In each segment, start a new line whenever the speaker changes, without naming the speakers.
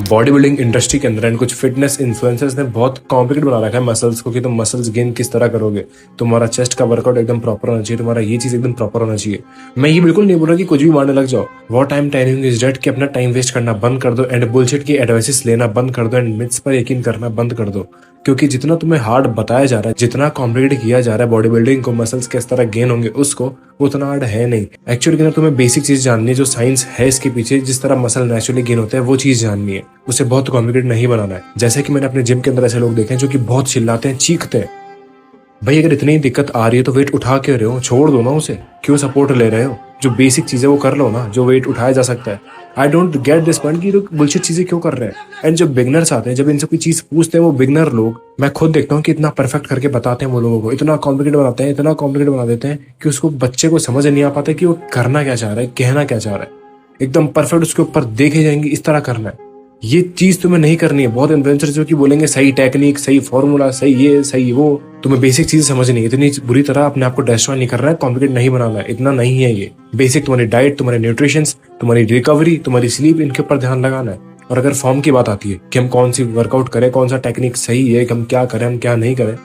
Body building industry के अंदर and कुछ फिटनेस इन्फ्लुएंसर्स ने बहुत कॉम्प्लिकेट बना रखा है मसल्स को कि तुम मसल्स गेन किस तरह करोगे। तुम्हारा चेस्ट का वर्कआउट एकदम प्रॉपर होना चाहिए, तुम्हारा ये चीज एकदम प्रॉपर होना चाहिए। मैं ये बिल्कुल नहीं बोल रहा कि कुछ भी मारने लग जाओ। What I am telling is that कि अपना टाइम वेस्ट करना बंद कर दो एंड बुलशिट की एडवाइसेस लेना बंद कर दो एंड मिथ्स पर यकीन करना बंद कर दो। क्योंकि जितना तुम्हें हार्ड बताया जा रहा है, जितना कॉम्प्लिकेट किया जा रहा है बॉडी बिल्डिंग को, मसल्स किस तरह गेन होंगे उसको, वो उतना हार्ड है नहीं। एक्चुअली के अंदर तुम्हें बेसिक चीज जाननी है, जो साइंस है इसके पीछे, जिस तरह मसल नेचुरली गेन होता है वो चीज जाननी है। उसे बहुत कॉम्प्लिकेट नहीं बनाना है। जैसे कि मैंने अपने जिम के अंदर ऐसे लोग देखे हैं जो कि बहुत चिल्लाते हैं, चीखते हैं। भाई अगर इतनी दिक्कत आ रही है तो वेट उठा के रहे हो, छोड़ दो ना उसे, क्यों सपोर्ट ले रहे हो? जो बेसिक चीजें वो कर लो ना, जो वेट उठाया जा सकता है। I don't get this point कि लोग बुलशिट चीजें क्यों कर रहे हैं। एंड जो बिगनर्स आते हैं, जब इनसे कोई चीज पूछते हैं वो बिगनर लोग, मैं खुद देखता हूँ कि इतना परफेक्ट करके बताते हैं वो लोगों को, इतना कॉम्प्लिकेट बनाते हैं, इतना कॉम्प्लिकेट बना देते हैं कि उसको बच्चे को समझ नहीं आ पाता कि वो करना क्या चाह रहा है, कहना क्या चाह रहा है। एकदम परफेक्ट उसके ऊपर देखे जाएंगे इस तरह करना है। ये चीज तुम्हें नहीं करनी है। बहुत इन्फ्लुएंसर जो कि बोलेंगे सही टेक्निक, सही फॉर्मूला, सही ये सही वो, तुम्हें बेसिक चीज समझनी है। इतनी बुरी तरह अपने आप को डिस्ट्रॉय नहीं करना है, कॉम्प्लिकेट नहीं बनाना है, इतना नहीं है ये। बेसिक तुम्हारी डाइट, तुम्हारे न्यूट्रिशन, तुम्हारी रिकवरी, तुम्हारी स्लीप, इनके ऊपर ध्यान लगाना है। और अगर फॉर्म की बात आती है कि हम कौन सी वर्कआउट करें, कौन सा टेक्निक सही है, हम क्या करें, हम क्या नहीं करें,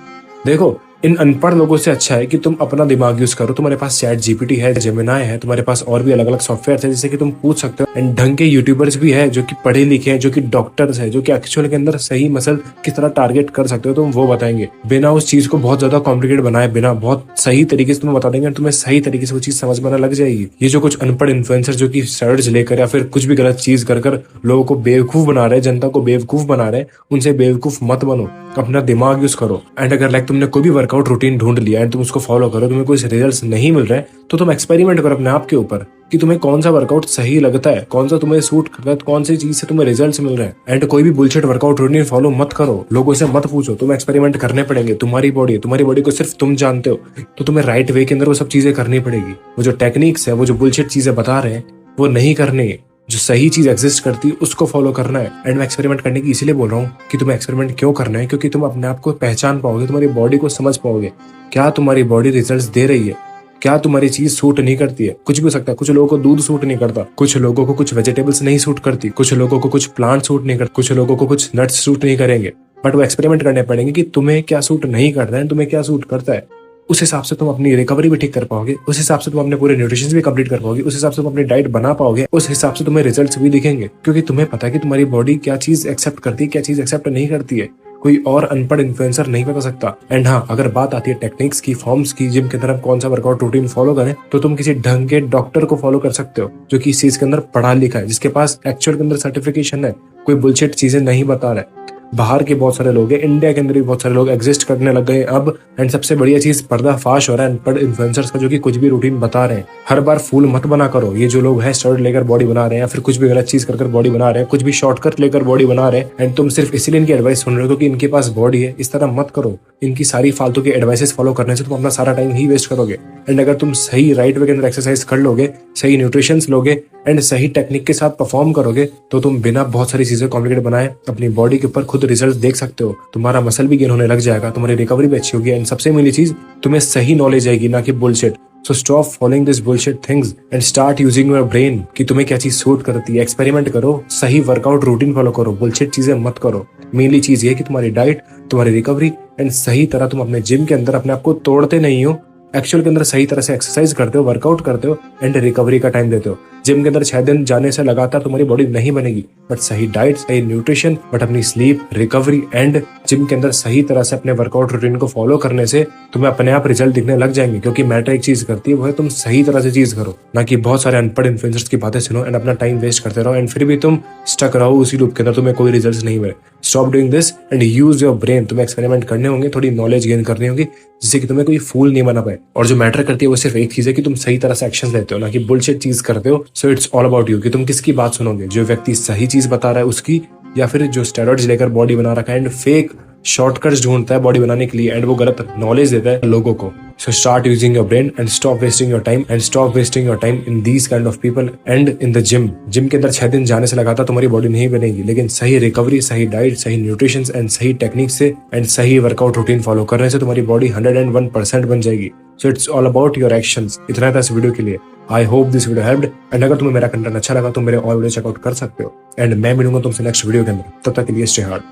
देखो इन अनपढ़ लोगों से अच्छा है कि तुम अपना दिमाग यूज करो। तुम्हारे पास चैट जीपीटी है, जेमिनाई है, तुम्हारे पास और भी अलग अलग सॉफ्टवेयर है जिससे कि तुम पूछ सकते हो। एंड ढंग के यूट्यूबर्स भी है जो कि पढ़े लिखे हैं, जो कि डॉक्टर्स है, जो कि एक्चुअल के अंदर सही मसल किस तरह टारगेट कर सकते हो तुम वो बताएंगे। बिना उस चीज को बहुत ज्यादा कॉम्प्लिकेट बनाए, बिना बहुत सही तरीके से तुम्हें बता देंगे, तुम्हें सही तरीके से वो चीज समझ में आने लग जाएगी। ये जो कुछ अनपढ़ इन्फ्लुएंसर जो कि स्टड्स लेकर या फिर कुछ भी गलत चीज कर लोगों को बेवकूफ बना रहे हैं, जनता को बेवकूफ बना रहे हैं, उनसे बेवकूफ मत बनो। अपना दिमाग यूज करो। एंड अगर लाइक तुमने कोई भी वर्कआउट रूटीन ढूंढ लिया एंड तुम उसको फॉलो करो, तुम्हें कोई रिजल्ट्स नहीं मिल रहे, तो तुम एक्सपेरिमेंट करो अपने आप के ऊपर कि तुम्हें कौन सा वर्कआउट सही लगता है, कौन सा तुम्हें सूट करता है, कौन सी चीज से तुम्हें रिजल्ट्स मिल रहे हैं। एंड कोई भी बुलशिट वर्कआउट रूटीन फॉलो मत करो, लोगों से मत पूछो, तुम्हें एक्सपेरिमेंट करने पड़ेंगे। तुम्हारी बॉडी को सिर्फ तुम जानते हो, तो तुम्हें राइट वे के अंदर वो सब चीजें करनी पड़ेगी। वो जो टेक्निक्स है, वो जो बुलशिट चीजें बता रहे हैं, वो नहीं करनी है। जो सही चीज एग्जिस्ट करती है उसको फॉलो करना है। एंड मैं एक्सपेरिमेंट करने की इसीलिए बोल रहा हूँ कि तुम्हें एक्सपेरिमेंट क्यों करना है, क्योंकि तुम अपने आप को पहचान पाओगे, तुम्हारी बॉडी को समझ पाओगे, क्या तुम्हारी बॉडी रिजल्ट्स दे रही है, क्या तुम्हारी चीज सूट नहीं करती है। कुछ भी हो सकता है, कुछ लोगों को दूध सूट नहीं करता, कुछ लोगों को कुछ वेजिटेबल्स नहीं सूट करती, कुछ लोगों को कुछ प्लांट सूट नहीं करते, कुछ लोगों को कुछ नट्स सूट नहीं करेंगे। बट वो एक्सपेरिमेंट करने पड़ेंगे कि तुम्हें क्या सूट नहीं करता है, तुम्हें क्या सूट करता है। उस हिसाब से तुम अपनी रिकवरी भी ठीक कर पाओगे, उस हिसाब से तुम अपने पूरे न्यूट्रिशन भी कंप्लीट कर पाओगे, उस हिसाब से तुम अपनी डाइट बना पाओगे, उस हिसाब से तुम्हें रिजल्ट्स भी दिखेंगे। क्योंकि तुम्हें पता है कि तुम्हारी बॉडी क्या चीज एक्सेप्ट करती है, क्या चीज एक्सेप्ट नहीं करती है। कोई और अनपढ़ इन्फ्लुएंसर नहीं बता सकता। एंड हाँ, अगर बात आती है टेक्निक्स की, फॉर्म्स की, जिम के अंदर आप कौन सा वर्कआउट रूटीन फॉलो करें, तो तुम किसी ढंग के डॉक्टर को फॉलो कर सकते हो जो कि इस चीज के अंदर पढ़ा लिखा है, जिसके पास एक्चुअल के अंदर सर्टिफिकेशन है, कोई बुलशिट चीजें नहीं बता रहा है। बाहर के बहुत सारे लोग हैं, इंडिया के अंदर भी बहुत सारे लोग एग्जिस्ट करने लग गए अब। एंड सबसे बढ़िया चीज पर्दाफाश हो रहा है अनपढ़ इन्फ्लुएंसर्स का, जो कि कुछ भी रूटीन बता रहे हैं। हर बार फूल मत बना करो। ये जो लोग हैं स्टड लेकर बॉडी बना रहे हैं या फिर कुछ भी गलत चीज कर बॉडी बना रहे हैं, कुछ भी शॉर्टकट लेकर बॉडी बना रहे हैं, एंड तुम सिर्फ इसीलिए इनकी एडवाइस सुन रहे हो क्योंकि इनके पास बॉडी है, इस तरह मत करो। इनकी सारी फालतू की एडवाइसेस फॉलो करने से तुम अपना सारा टाइम ही वेस्ट करोगे। एंड अगर तुम सही राइट वे के अंदर एक्सरसाइज कर लोगे, सही न्यूट्रिशन लोगे एंड सही टेक्निक के साथ परफॉर्म करोगे, तो तुम बिना बहुत सारी चीजें कॉम्प्लिकेट बनाए अपनी बॉडी के ऊपर खुद रिजल्ट देख सकते हो। तुम्हारा मसल भी गेन होने लग जाएगा, तुम्हारी रिकवरी भी अच्छी होगी, एंड सबसे मेन चीज, तुम्हें सही नॉलेज आएगी, ना कि bullshit. So stop following this bullshit things and start using your brain कि तुम्हें क्या चीज सूट करती है। एक्सपेरिमेंट करो, सही वर्कआउट रूटीन फॉलो करो, बुलशिट चीजें मत करो। मेनली चीज ये कि तुम्हारी डाइट, तुम्हारी रिकवरी एंड सही तरह तुम अपने जिम के अंदर अपने आप को तोड़ते नहीं हो, एक्चुअल के अंदर सही तरह से एक्सरसाइज करते हो, वर्कआउट करते हो एंड रिकवरी का टाइम देते हो। जिम के अंदर 6 दिन जाने से लगातार तुम्हारी बॉडी नहीं बनेगी, बट सही डाइट, सही न्यूट्रिशन, बट अपनी स्लीप, रिकवरी एंड जिम के अंदर सही तरह से अपने वर्कआउट रूटीन को फॉलो करने से तुम्हें अपने आप रिजल्ट दिखने लग जाएंगे। क्योंकि मैटर एक चीज करती है, वो है तुम सही तरह से चीज करो, ना कि बहुत सारे अनपढ़ इन्फ्लुएंसर्स की बातें सुनो एंड अपना टाइम वेस्ट करते रहो एंड फिर भी तुम स्टक रहो उसी लूप के अंदर, तुम्हें कोई रिजल्ट नहीं मिले। Stop doing this and use your brain. तुम्हें एक्सपेरिमेंट करने होंगे, थोड़ी नॉलेज गेन करनी होगी, जिससे कि तुम्हें कोई फूल नहीं बना पाए। और जो मैटर करती है वो सिर्फ एक चीज है कि तुम सही तरह से एक्शन लेते हो, ना कि बुलशिट चीज करते हो। So it's all about you कि तुम किसकी बात सुनोगे, जो व्यक्ति सही चीज बता रहा है उसकी, या फिर जो स्टेरॉइड्स लेकर बॉडी बना रखा है एंड फेक शॉर्टकट्स ढूंढता है बॉडी बनाने के लिए एंड वो गलत नॉलेज देता है लोगों को। So start using your brain and stop wasting your time and stop wasting your time in these kind of people and in the gym. Gym के अंदर 6 दिन जाने से लगातार तुम्हारी बॉडी नहीं बनेगी, लेकिन सही रिकवरी, सही डाइट, सही न्यूट्रिशन एंड सही टेक्निक से एंड सही वर्कआउट रूटीन फॉलो करने से तुम्हारी बॉडी 101% बन जाएगी। So it's all about your actions. इतना था इस वीडियो के लिए। I hope this video helped, and अगर तुम्हें मेरा कंटेंट अच्छा लगा तो मेरे और वीडियो चेकआउट कर सकते हो, एंड मैं मिलूंगा तुमसे नेक्स्ट वीडियो के अंदर। तब तक के लिए स्टे हार्ड,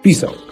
पीस आउट।